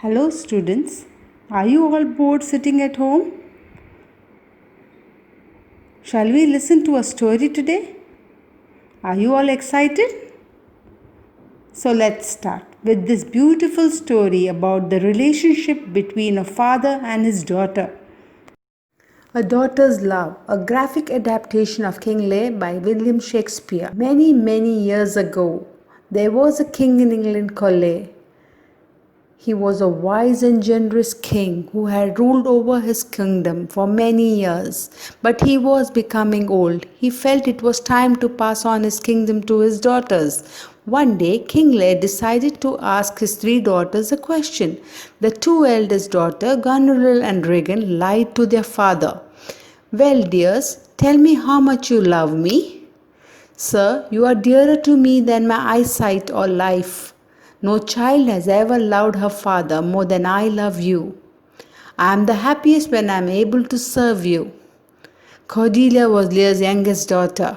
Hello students, are you all bored sitting at home? Shall we listen to a story today? Are you all excited? So let's start with this beautiful story about the relationship between a father and his daughter. A Daughter's Love, a graphic adaptation of King Lear by William Shakespeare. Many years ago, there was a king in England called Lear. He was a wise and generous king who had ruled over his kingdom for many years, but he was becoming old. He felt it was time to pass on his kingdom to his daughters. One day, King Lear decided to ask his three daughters a question. The two eldest daughters, Goneril and Regan, lied to their father. "Well, dears, tell me how much you love me." "Sir, you are dearer to me than my eyesight or life. No child has ever loved her father more than I love you. I am the happiest when I am able to serve you." Cordelia was Lear's youngest daughter.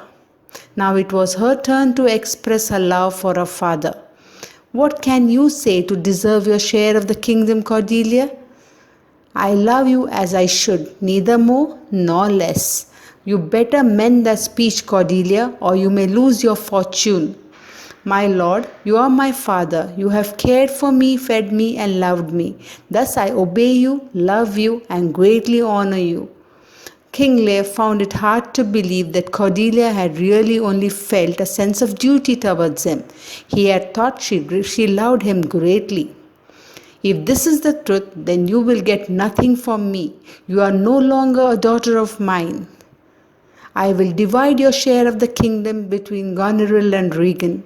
Now it was her turn to express her love for her father. "What can you say to deserve your share of the kingdom, Cordelia?" "I love you as I should, neither more nor less." "You better mend that speech, Cordelia, or you may lose your fortune." "My lord, you are my father. You have cared for me, fed me, and loved me. Thus I obey you, love you, and greatly honor you." King Lear found it hard to believe that Cordelia had really only felt a sense of duty towards him. He had thought she loved him greatly. "If this is the truth, then you will get nothing from me. You are no longer a daughter of mine. I will divide your share of the kingdom between Goneril and Regan.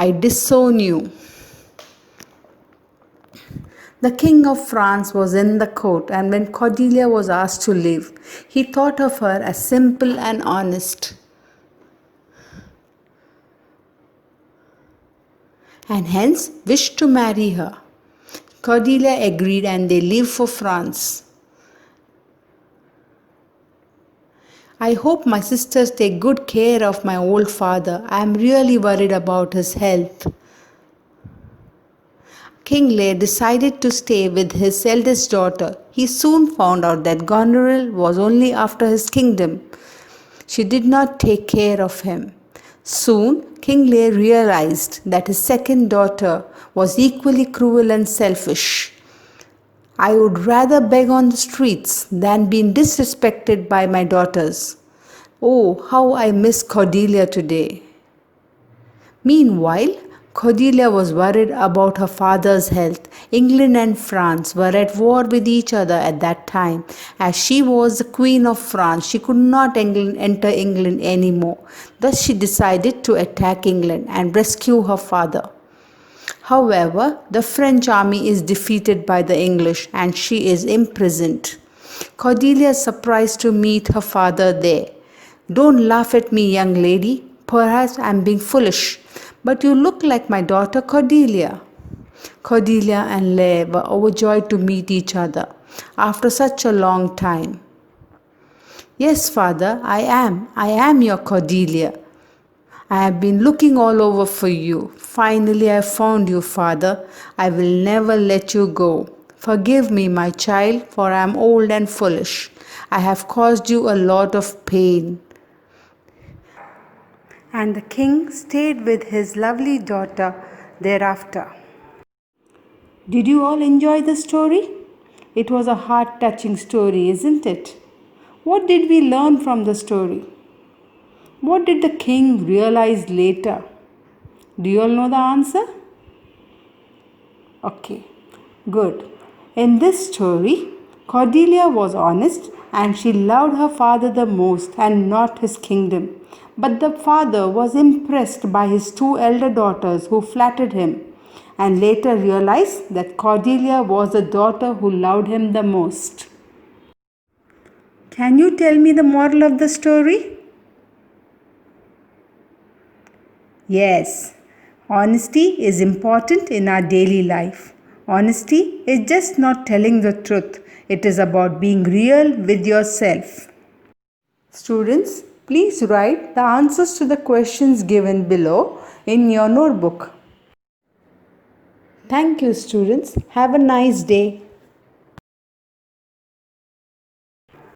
I disown you." The King of France was in the court, and when Cordelia was asked to leave, he thought of her as simple and honest, and hence wished to marry her. Cordelia agreed, and they left for France. "I hope my sisters take good care of my old father. I am really worried about his health." King Lear decided to stay with his eldest daughter. He soon found out that Goneril was only after his kingdom. She did not take care of him. Soon, King Lear realized that his second daughter was equally cruel and selfish. "I would rather beg on the streets than be disrespected by my daughters. Oh, how I miss Cordelia today." Meanwhile, Cordelia was worried about her father's health. England and France were at war with each other at that time. As she was the Queen of France, she could not enter England anymore. Thus, she decided to attack England and rescue her father. However, the French army is defeated by the English and she is imprisoned. Cordelia is surprised to meet her father there. "Don't laugh at me, young lady. Perhaps I am being foolish, but you look like my daughter Cordelia." Cordelia and Lear were overjoyed to meet each other after such a long time. "Yes, father, I am. I am your Cordelia. I have been looking all over for you. Finally, I found you, father. I will never let you go. Forgive me, my child, for I am old and foolish. I have caused you a lot of pain." And the king stayed with his lovely daughter thereafter. Did you all enjoy the story? It was a heart-touching story, isn't it? What did we learn from the story? What did the king realize later? Do you all know the answer? Okay, good. In this story, Cordelia was honest and she loved her father the most and not his kingdom. But the father was impressed by his two elder daughters who flattered him and later realized that Cordelia was the daughter who loved him the most. Can you tell me the moral of the story? Yes, honesty is important in our daily life. Honesty is just not telling the truth. It is about being real with yourself. Students, please write the answers to the questions given below in your notebook. Thank you, students. Have a nice day.